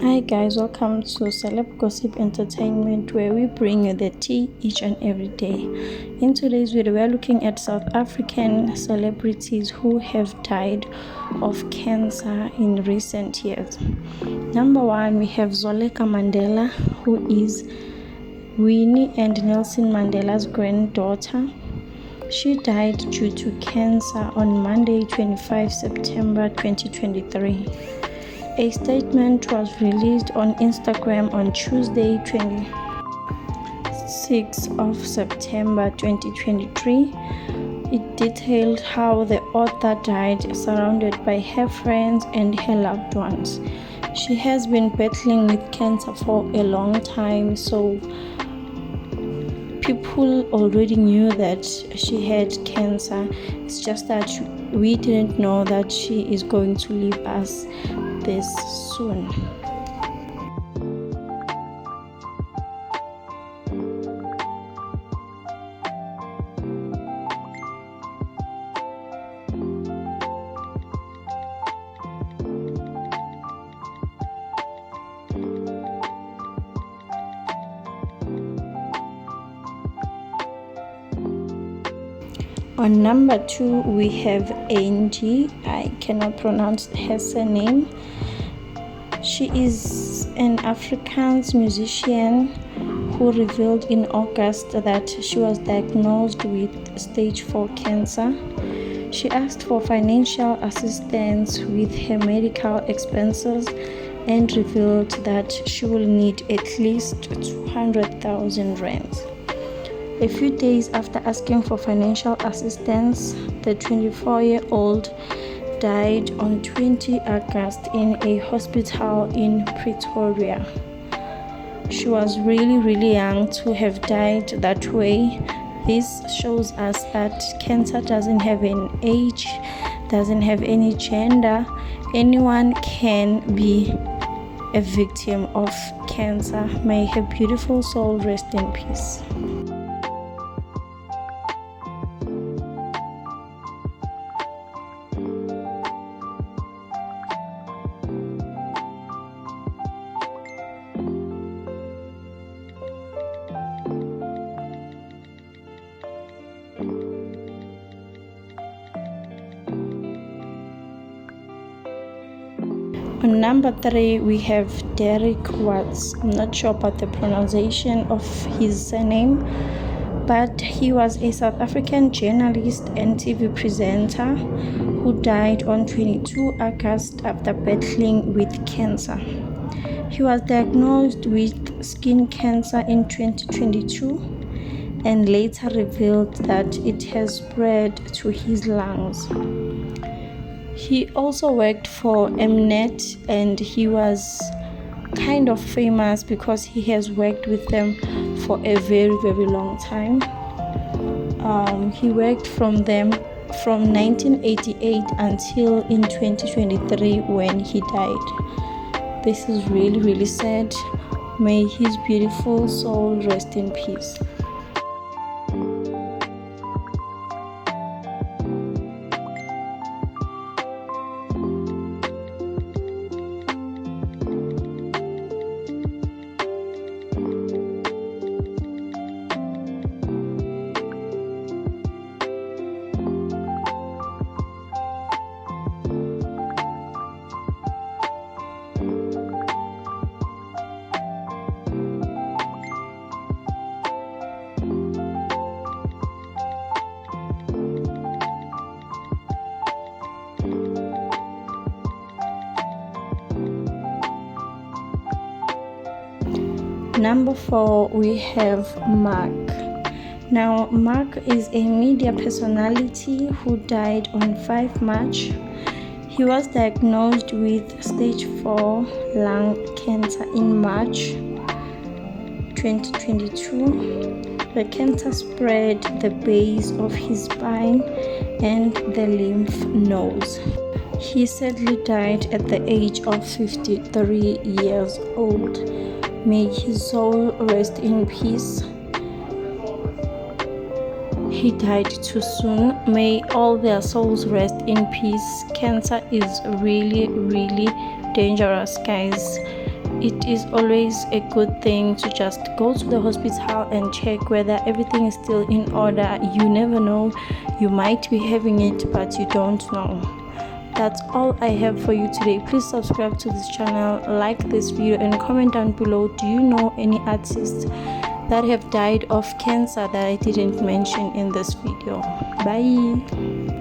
Hi guys, welcome to Celeb Gossip Entertainment, where we bring you the tea each and every day. In today's video, we are looking at South African celebrities who have died of cancer in recent years. Number one, we have Zweleka Mandela, who is Winnie and Nelson Mandela's granddaughter. She died due to cancer on Monday, 25 September 2023. A statement was released on Instagram on Tuesday, 26 of September 2023. It detailed how the author died surrounded by her friends and her loved ones. She has been battling with cancer for a long time, so people already knew that she had cancer. It's just that we didn't know that she is going to leave us this soon. On number two, we have Angie. I cannot pronounce her surname. She is an Afrikaans musician who revealed in August that she was diagnosed with stage 4 cancer. She asked for financial assistance with her medical expenses and revealed that she will need at least 200,000 rands. A few days after asking for financial assistance, the 24-year-old died on 20 August in a hospital in Pretoria. She was really young to have died that way. This shows us that cancer doesn't have an age, doesn't have any gender. Anyone can be a victim of cancer. May her beautiful soul rest in peace. On number three, we have Derek Watts. I'm not sure about the pronunciation of his surname, but he was a South African journalist and TV presenter who died on 22 August after battling with cancer. He was diagnosed with skin cancer in 2022 and later revealed that it has spread to his lungs. He also worked for Mnet, and he was kind of famous because he has worked with them for a very long time. He worked from them from 1988 until in 2023 when he died. This is really sad. May his beautiful soul rest in peace. Number four, we have Mark. Now, Mark is a media personality who died on 5 March. He was diagnosed with stage 4 lung cancer in March 2022. The cancer spread the base of his spine and the lymph nodes. He sadly died at the age of 53 years old. May his soul rest in peace. He died too soon. May all their souls rest in peace. Cancer is really dangerous, guys. it is always a good thing to just go to the hospital and check whether everything is still in order. You never know, you might be having it, but you don't know. That's all I have for you today. Please subscribe to this channel, like this video, and comment down below, do you know any artists that have died of cancer that I didn't mention in this video? Bye.